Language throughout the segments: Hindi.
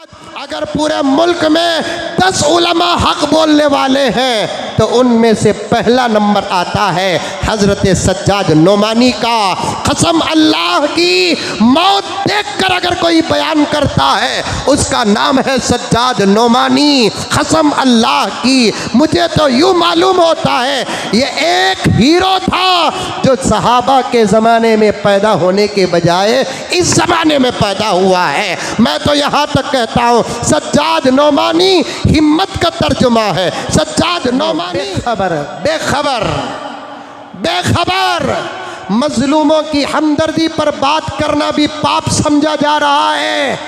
अगर पूरे मुल्क में 10 उलमा हक बोलने वाले हैं तो उनमें से पहला नंबर आता है हज़रत सज्जाद नोमानी का। कसम अल्लाह की, मौत देखकर अगर कोई बयान करता है उसका नाम है सज्जाद नोमानी। कसम अल्लाह की, मुझे तो यूँ मालूम होता है ये एक हीरो था जो सहाबा के ज़माने में पैदा होने के बजाय इस ज़माने में पैदा हुआ है। मैं तो यहाँ तक कहता हूँ सज्जाद नोमानी हिम्मत का तर्जुमा है। सज्जाद नोमानी बेखबर मजलूमों की हमदर्दी पर बात करना भी पाप समझा जा रहा है।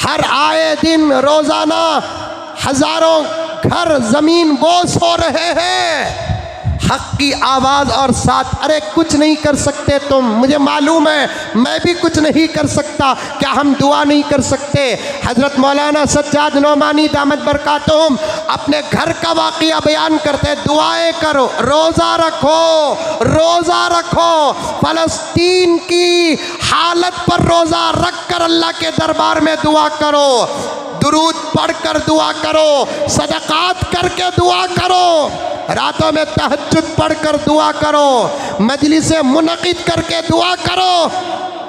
हर आए दिन रोज़ाना हज़ारों घर ज़मीन बोस हो रहे हैं हक की आवाज़ और साथ। अरे कुछ नहीं कर सकते तुम, मुझे मालूम है मैं भी कुछ नहीं कर सकता। क्या हम दुआ नहीं कर सकते? हज़रत मौलाना सज्जाद नोमानी दामत बरकातुहुम अपने घर का वाक़या बयान करते, दुआएं करो, रोज़ा रखो, फ़लस्तीन की हालत पर रोज़ा रख कर अल्लाह के दरबार में दुआ करो, दुरूद पढ़कर दुआ करो, सदक़ात करके दुआ करो, रातों में तहज्जुद पढ़कर दुआ करो, मजलिसें मुनक़िद करके दुआ करो।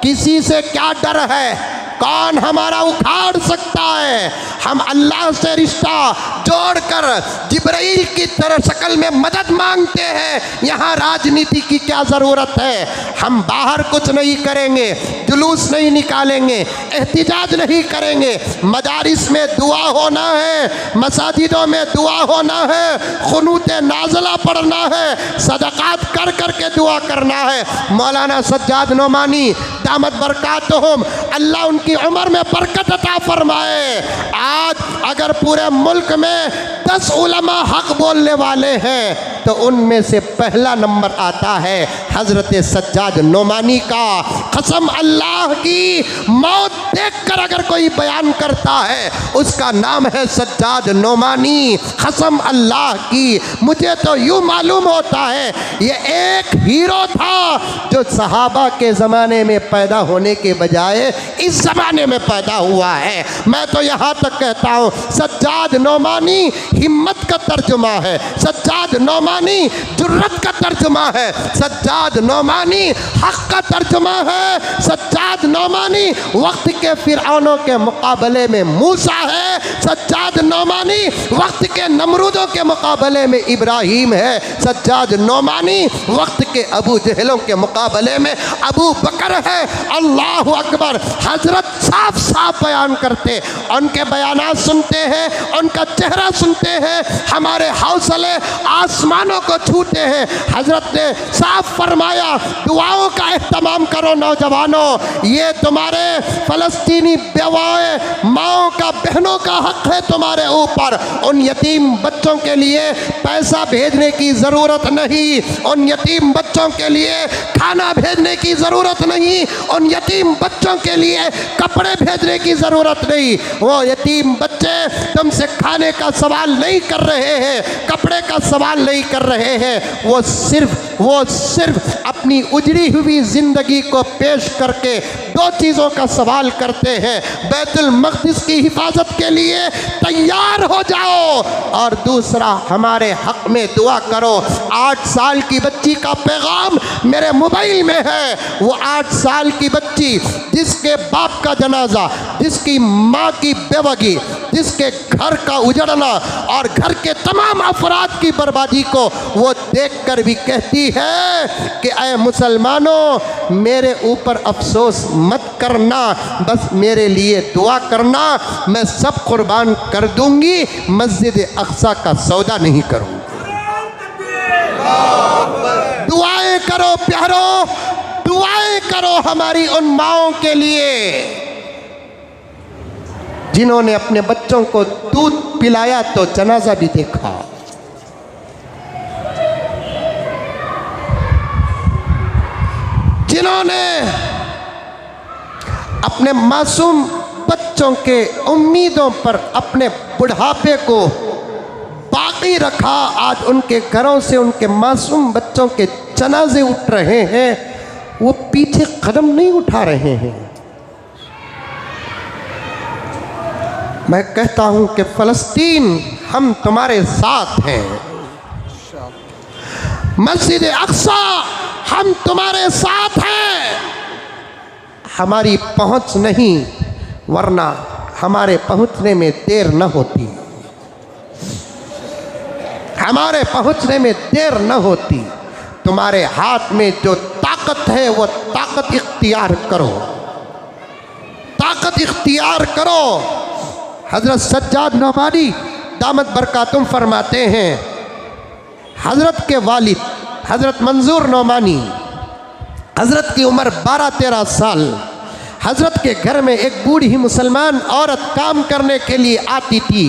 किसी से क्या डर है? कौन हमारा उखाड़ सकता है? हम अल्लाह से रिश्ता जोड़कर जिब्राइल की तरह शक्ल में मदद मांगते हैं। यहाँ राजनीति की क्या ज़रूरत है? हम बाहर कुछ नहीं करेंगे, जुलूस नहीं निकालेंगे, एहतिजाज नहीं करेंगे। मदारिस में दुआ होना है, मसाजिदों में दुआ होना है, ख़ुनूत नाज़िला पढ़ना है, सदक़ात कर कर के दुआ करना है। मौलाना सज्जाद नोमानी दामत बरकातुहुम अल्लाह उनकी उम्र में बरकत अता फरमाए। आज अगर पूरे मुल्क में 10 उलमा हक बोलने वाले हैं तो उनमें से पहला नंबर आता है हज़रत सज्जाद नोमानी का। कसम अल्लाह की, मौत देखकर अगर कोई बयान करता है उसका नाम है सज्जाद नोमानी। कसम अल्लाह की, मुझे तो यूँ मालूम होता है ये एक हीरो था जो सहाबा के ज़माने में पैदा होने के बजाय इस ज़माने में पैदा हुआ है। मैं तो यहाँ तक कहता हूँ सज्जाद नोमानी हिम्मत का तर्जुमा है, सज्जाद नोमानी जुर्रत का तर्जुमा है, सज्जाद नोमानी हक़ का तर्जुमा है, सज्जाद नोमानी वक्त के फ़िरऔनों के मुकाबले में मूसा है, सज्जाद नोमानी वक्त के नमरूदों के मुकाबले में इब्राहीम है, सज्जाद नोमानी वक्त के अबू जहलों के मुकाबले में अबू बकर है। अल्लाहु अकबर। हज़रत साफ साफ बयान करते, उनके बयानात सुनते हैं, उनका चेहरा सुनते हैं, हमारे हौसले आसमानों को छूते हैं। हज़रत ने साफ फरमाया, दुआओं का एहतमाम करो नौजवानों, ये तुम्हारे फ़लस्तीनी बेवाएँ माओं का बहनों का हक़ है तुम्हारे ऊपर। उन यतीम बच्चों के लिए पैसा भेजने की ज़रूरत नहीं, उन यतीम बच्चों के लिए खाना भेजने की ज़रूरत नहीं, उन यतीम बच्चों के लिए कपड़े भेजने की ज़रूरत नहीं। वो यतीम बच्चे तुमसे खाने का सवाल नहीं कर रहे हैं, कपड़े का सवाल नहीं कर रहे हैं, वो सिर्फ अपनी उजड़ी हुई ज़िंदगी को पेश करके 2 चीज़ों का सवाल करते हैं, बैतुल मक़दिस की हिफाजत के लिए तैयार हो जाओ और दूसरा हमारे हक़ में दुआ करो। 8 साल की बच्ची का पैगाम मेरे मोबाइल में है। वो 8 साल की बच्ची जिसके बाप का जनाजा, जिसकी माँ की बेवगी, जिसके घर का उजड़ना और घर के तमाम अफराद की बर्बादी को वो देखकर भी कहती है कि ऐ मुसलमानों, मेरे ऊपर अफसोस मत करना, बस मेरे लिए दुआ करना, मैं सब कुर्बान कर दूंगी, मस्जिद अक़सा का सौदा नहीं करूँगी। दुआएं करो प्यारो, दुआएं करो हमारी उन माओं के लिए जिन्होंने अपने बच्चों को दूध पिलाया तो जनाजा भी देखा, जिन्होंने अपने मासूम बच्चों के उम्मीदों पर अपने बुढ़ापे को बाकी रखा। आज उनके घरों से उनके मासूम बच्चों के जनाजे उठ रहे हैं, वो पीछे कदम नहीं उठा रहे हैं। मैं कहता हूं कि फ़लस्तीन हम तुम्हारे साथ हैं। मस्जिद अक्सा हम तुम्हारे साथ हैं। हमारी पहुंच नहीं, वरना हमारे पहुंचने में देर न होती। हमारे पहुंचने में देर न होती। तुम्हारे हाथ में जो ताकत है वो ताकत इख्तियार करो, ताकत इख्तियार करो। हज़रत सज्जाद नौमानी दामत बरकातुम फरमाते हैं, हज़रत के वालिद हज़रत मंजूर नौमानी, हज़रत की उम्र 12-13 साल। हज़रत के घर में एक बूढ़ी मुसलमान औरत काम करने के लिए आती थी।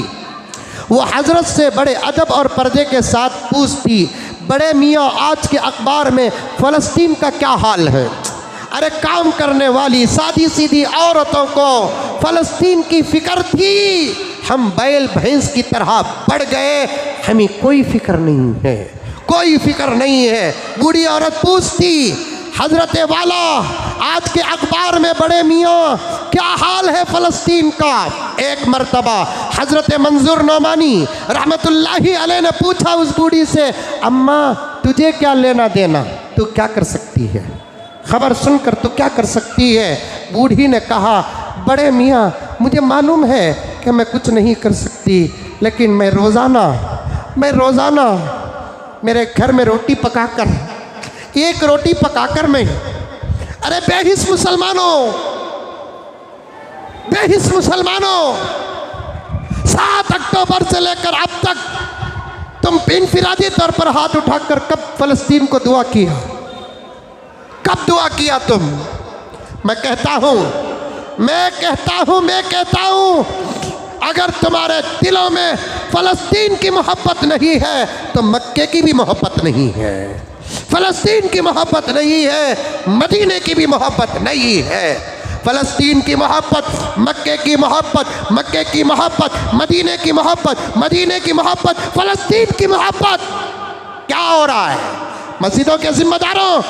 वो हज़रत से बड़े अदब और पर्दे के साथ पूछती, बड़े मियाँ आज के अखबार में फ़लस्तीन का क्या हाल है? अरे काम करने वाली सादी सीधी औरतों को फ़लस्तीन की फ़िक्र थी। हम बैल भैंस की तरह बढ़ गए, हमें कोई फ़िक्र नहीं है, कोई फ़िक्र नहीं है। बूढ़ी औरत पूछती, हज़रत वाला आज के अखबार में बड़े मियाँ क्या हाल है फ़लस्तीन का? एक मर्तबा हज़रत मंजूर नौमानी रहमतुल्लाहि अलैह ने पूछा उस बूढ़ी से, अम्मा तुझे क्या लेना देना, तू क्या कर सकती है? खबर सुनकर तू क्या कर सकती है? बूढ़ी ने कहा, बड़े मियाँ मुझे मालूम है कि मैं कुछ नहीं कर सकती, लेकिन मैं रोज़ाना मेरे घर में रोटी पकाकर, एक रोटी पकाकर मैं, अरे बेहिस मुसलमानों 7 अक्टूबर से लेकर अब तक तुम इनफिरादी तौर पर हाथ उठाकर कब फ़लस्तीन को दुआ किया? कब दुआ किया तुम? मैं कहता हूँ अगर तुम्हारे दिलों में फ़लस्तीन की मोहब्बत नहीं है तो मक्के की भी मोहब्बत नहीं है, फ़लस्तीन की मोहब्बत नहीं है, मदीने की भी मोहब्बत नहीं है। फ़लस्तीन की मोहब्बत, मक्के की मोहब्बत, मक्के की मोहब्बत, मदीने की मोहब्बत, मदीने की मोहब्बत, फ़लस्तीन की मोहब्बत। क्या हो रहा है? मस्जिदों के जिम्मेदारों,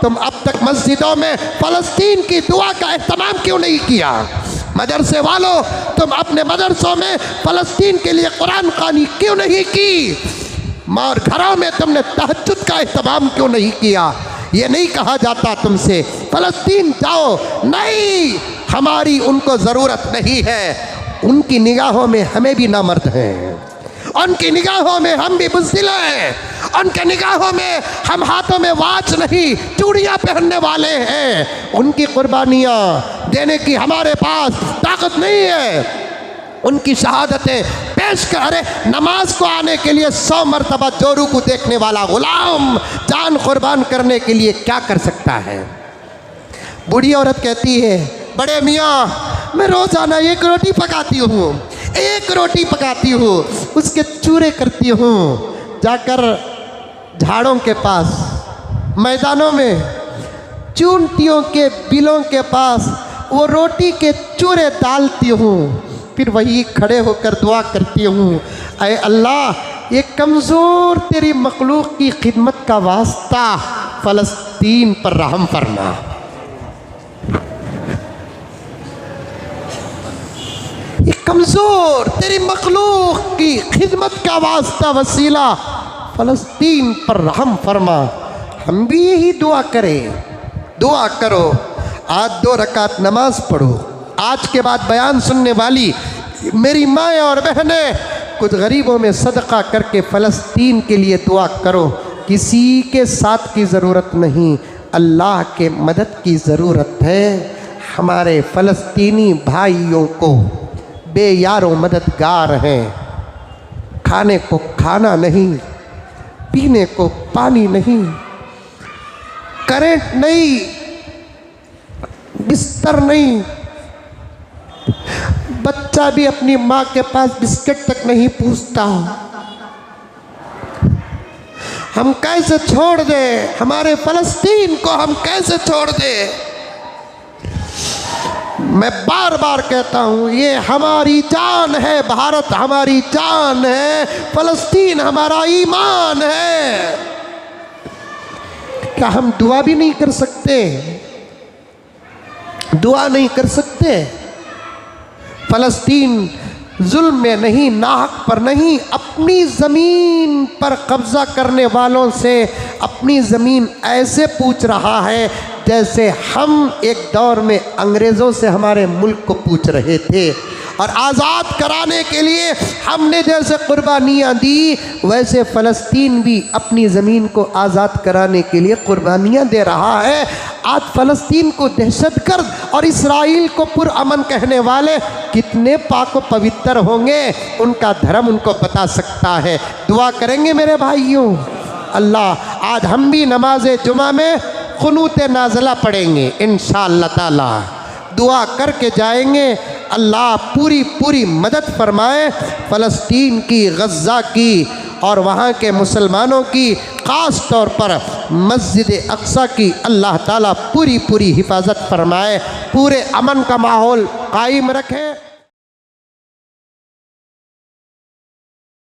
तुम अब तक मस्जिदों में फ़लस्तीन की दुआ का एहतमाम क्यों नहीं किया? मदरसे वालों, तुम अपने मदरसों में फ़लस्तीन के लिए कुरान ख़वानी क्यों नहीं की? और घरों में तुमने तहज्जुद का एहतमाम क्यों नहीं किया? ये नहीं कहा जाता तुमसे फ़लस्तीन जाओ, नहीं, हमारी उनको ज़रूरत नहीं है। उनकी निगाहों में हमें भी नामर्द हैं, उनकी निगाहों में हम भी बुज़दिल हैं, उनके निगाहों में हम हाथों में वाच नहीं चूड़ियाँ पहनने वाले हैं। उनकी कुर्बानियाँ देने की हमारे पास ताकत नहीं है। उनकी शहादतें पेश करे, नमाज को आने के लिए 100 मरतबा जोरू को देखने वाला गुलाम जान कुर्बान करने के लिए क्या कर सकता है? बूढ़ी औरत कहती है, बड़े मियाँ मैं रोज़ाना एक रोटी पकाती हूँ, उसके चूरे करती हूँ, जाकर झाड़ों के पास, मैदानों में, चूंटियों के बिलों के पास वो रोटी के चूरे डालती हूँ, फिर वही खड़े होकर दुआ करती हूँ, ऐ अल्लाह ये कमज़ोर तेरी मखलूक की खिदमत का वास्ता फ़लस्तीन पर रहम फरमा। ये कमज़ोर तेरी मखलूक की खिदमत का वास्ता वसीला फ़लस्तीन पर रहम फरमा। हम भी यही दुआ करें, दुआ करो। आज 2 रकात नमाज पढ़ो। आज के बाद बयान सुनने वाली मेरी माएँ और बहनें, कुछ गरीबों में सदका करके फ़लस्तीन के लिए दुआ करो। किसी के साथ की ज़रूरत नहीं, अल्लाह के मदद की ज़रूरत है। हमारे फ़लस्तीनी भाइयों को बेयारों मददगार हैं। खाने को खाना नहीं, पीने को पानी नहीं, करंट नहीं, बिस्तर नहीं, बच्चा भी अपनी माँ के पास बिस्किट तक नहीं पूछता। हम कैसे छोड़ दें हमारे फ़लस्तीन को? हम कैसे छोड़ दें? मैं बार बार कहता हूँ, ये हमारी जान है, भारत हमारी जान है, फ़लस्तीन हमारा ईमान है। क्या हम दुआ भी नहीं कर सकते? दुआ नहीं कर सकते? फ़लस्तीन जुल्म में नहीं, नाहक पर नहीं, अपनी ज़मीन पर कब्ज़ा करने वालों से अपनी ज़मीन ऐसे पूछ रहा है जैसे हम एक दौर में अंग्रेज़ों से हमारे मुल्क को पूछ रहे थे। और आज़ाद कराने के लिए हमने जैसे कुर्बानियाँ दी, वैसे फ़लस्तीन भी अपनी ज़मीन को आज़ाद कराने के लिए कुर्बानियाँ दे रहा है। आज फ़लस्तीन को दहशतगर्द और इसराइल को पुरअमन कहने वाले कितने पाक व पवित्र होंगे, उनका धर्म उनको बता सकता है। दुआ करेंगे मेरे भाइयों, अल्लाह आज हम भी नमाज जुमा में क़ुनूत नाज़िला पढ़ेंगे इंशाअल्लाह ताला, दुआ करके जाएंगे। अल्लाह पूरी पूरी मदद फरमाए फ़लस्तीन की, गज़ा की और वहाँ के मुसलमानों की, ख़ास तौर पर मस्जिद अक़सा की अल्लाह ताला पूरी पूरी हिफाजत फरमाए, पूरे अमन का माहौल कायम रखे।